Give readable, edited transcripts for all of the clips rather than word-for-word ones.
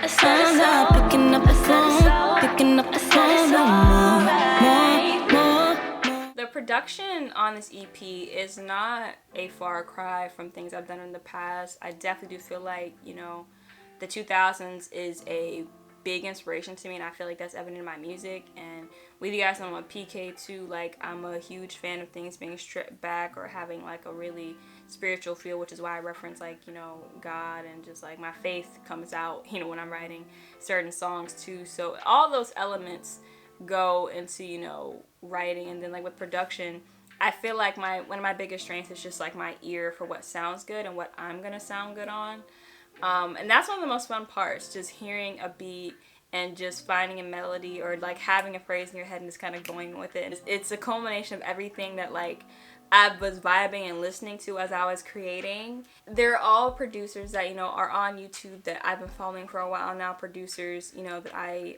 I'm not picking up the phone, picking up the phone no more. The production on this EP is not a far cry from things I've done in the past. I definitely do feel like, you know, the 2000s is a big inspiration to me, and I feel like that's evident in my music. And with you guys know I'm a PK too, like I'm a huge fan of things being stripped back or having like a really spiritual feel, which is why I reference like, you know, God, and just like my faith comes out, you know, when I'm writing certain songs too. So all those elements go into, you know, writing. And then like with production, I feel like one of my biggest strengths is just like my ear for what sounds good and what I'm gonna sound good on. And that's one of the most fun parts, just hearing a beat and just finding a melody or like having a phrase in your head and just kind of going with it. It's a culmination of everything that like I was vibing and listening to as I was creating. They're all producers that, you know, are on YouTube that I've been following for a while now. Producers, you know, that I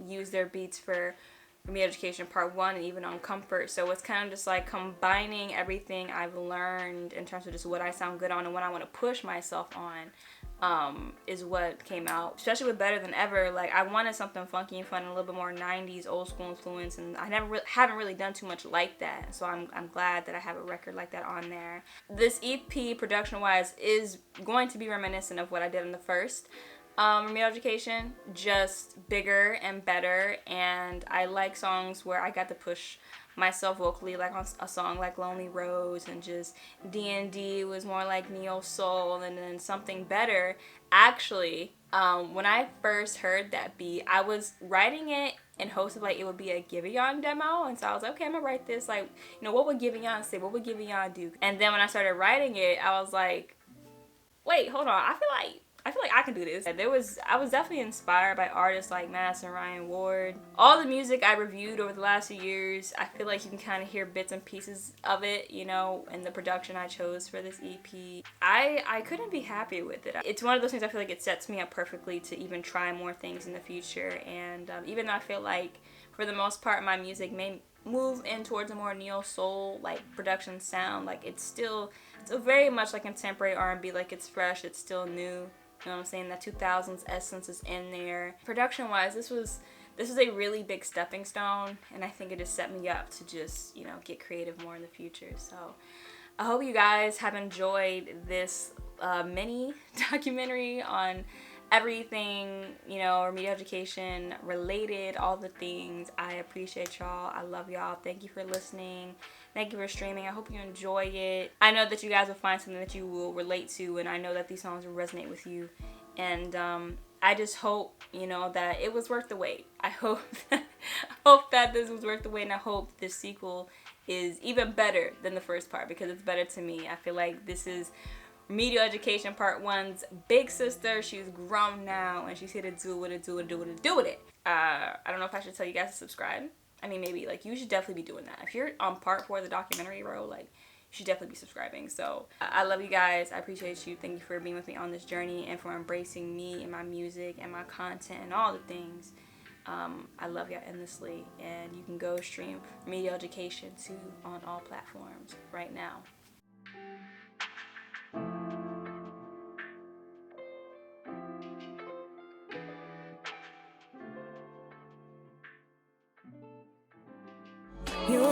use their beats for Remedial Education Part 1 and even on Comfort. So it's kind of just like combining everything I've learned in terms of just what I sound good on and what I want to push myself on, is what came out. Especially with Better Than Ever, like I wanted something funky and fun and a little bit more 90s old school influence, and I haven't really done too much like that. So I'm glad that I have a record like that on there. This EP production wise is going to be reminiscent of what I did in the first Remedial Education, just bigger and better. And I like songs where I got to push myself vocally, like on a song like Lonely Rose, and just D&D was more like neo soul. And then Something Better, actually, when I first heard that beat, I was writing it in hopes of like it would be a Giveon demo. And so I was like, okay, I'm gonna write this, like, you know, what would Giveon say, what would Giveon do? And then when I started writing it, I was like, wait, hold on, I feel like I can do this. I was definitely inspired by artists like Mass and Ryan Ward. All the music I reviewed over the last few years, I feel like you can kind of hear bits and pieces of it, you know, in the production I chose for this EP. I couldn't be happier with it. It's one of those things I feel like it sets me up perfectly to even try more things in the future. And even though I feel like for the most part my music may move in towards a more neo soul like production sound, like it's still very much like contemporary R&B, like it's fresh, it's still new. You know what I'm saying? That 2000s essence is in there. Production wise, this was a really big stepping stone, and I think it just set me up to just, you know, get creative more in the future. So I hope you guys have enjoyed this mini documentary on everything, you know, Remedial Education related, all the things. I appreciate y'all. I love y'all. Thank you for listening. Thank you for streaming. I hope you enjoy it. I know that you guys will find something that you will relate to, and I know that these songs will resonate with you. And I just hope, you know, that it was worth the wait. I hope that this was worth the wait, and I hope this sequel is even better than the first part, because it's better to me. I feel like this is Remedial Education Part 1's big sister. She's grown now, and she's here to do with it. I don't know if I should tell you guys to subscribe. I mean, maybe, like, you should definitely be doing that. If you're on Part 4 of the documentary, bro, like, you should definitely be subscribing. So, I love you guys. I appreciate you. Thank you for being with me on this journey and for embracing me and my music and my content and all the things. I love y'all endlessly. And you can go stream Remedial Education too on all platforms right now. You